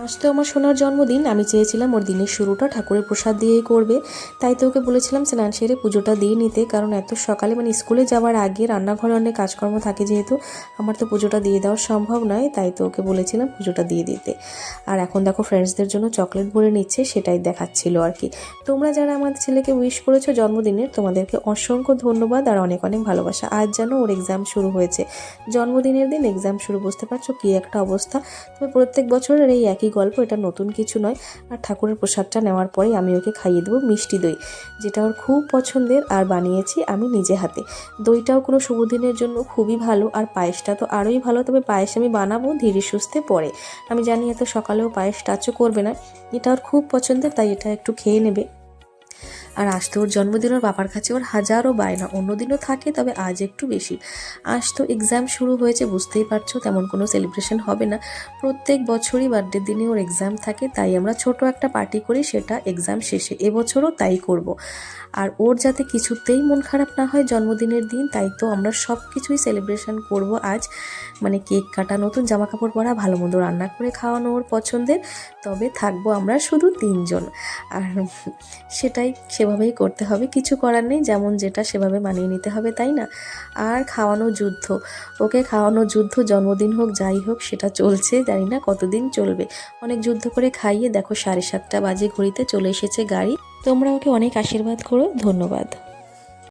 আজ তো আমার সোনার জন্মদিন। আমি চেয়েছিলাম ওর দিনের শুরুটা ঠাকুরের প্রসাদ দিয়েই করবে, তাই তো ওকে বলেছিলাম স্নান সেরে পুজোটা দিয়ে নিতে, কারণ এত সকালে মানে স্কুলে যাওয়ার আগে রান্নাঘরে অনেক কাজকর্ম থাকে, যেহেতু আমার তো পুজোটা দিয়ে দেওয়া সম্ভব নয়, তাই তো ওকে বলেছিলাম পুজোটা দিয়ে দিতে। আর এখন দেখো ফ্রেন্ডসদের জন্য চকলেট ভরে নিচ্ছে, সেটাই দেখাচ্ছিল আর কি। তোমরা যারা আমাদের ছেলেকে উইশ করেছো জন্মদিনের, তোমাদেরকে অসংখ্য ধন্যবাদ আর অনেক অনেক ভালোবাসা। আজ যেন ওর এক্সাম শুরু হয়েছে, জন্মদিনের দিন এক্সাম শুরু, বুঝতে পারছো কী একটা অবস্থা। তবে প্রত্যেক বছরের এই একই গল্প, এটা নতুন কিছু নয়। আর ঠাকুরের প্রসাদটা নেওয়ার পরেই আমি ওকে খাইয়ে দেবো মিষ্টি দই, যেটা ওর খুব পছন্দের, আর বানিয়েছি আমি নিজে হাতে। দইটাও কোনো শুভ দিনের জন্য খুবই ভালো, আর পায়েসটা তো আরোই ভালো। তবে পায়েস আমি বানাবো ধীরে সুস্থে পরে। আমি জানি এত সকালেও পায়েস টাচও করবে না, এটা ওর খুব পছন্দের, তাই এটা একটু খেয়ে নেবে। আর আজ তো ওর জন্মদিন, ওর বাবার কাছে ওর হাজারো বায়না, অন্যদিনও থাকে তবে আজ একটু বেশি। আজ তো এক্সাম শুরু হয়েছে, বুঝতেই পারছো তেমন কোনো সেলিব্রেশন হবে না। প্রত্যেক বছরই বার্থডের দিনে ওর এক্সাম থাকে, তাই আমরা ছোট একটা পার্টি করি, সেটা এক্সাম শেষে। এবছরও তাই করব। আর ওর যাতে কিছুতেই মন খারাপ না হয় জন্মদিনের দিন, তাই তো আমরা সব কিছুই সেলিব্রেশন করব আজ। মানে কেক কাটা, নতুন জামা কাপড় পরা, ভালো মন্দ রান্না করে খাওয়ানো ওর পছন্দের। তবে থাকবো আমরা শুধু 3 জন। আর সেটাই সেভাবেই করতে হবে, কিছু করার নেই, যেমন যেটা সেভাবে মানিয়ে নিতে হবে, তাই না? আর খাওয়ানো যুদ্ধ, ওকে খাওয়ানো যুদ্ধ, জন্মদিন হোক যাই হোক সেটা চলছে, জানি না কতদিন চলবে। অনেক যুদ্ধ করে খাইয়ে দেখো 7:30 বাজে, ঘড়িতে চলে এসেছে গাড়ি। তোমরা ওকে অনেক আশীর্বাদ করো, ধন্যবাদ।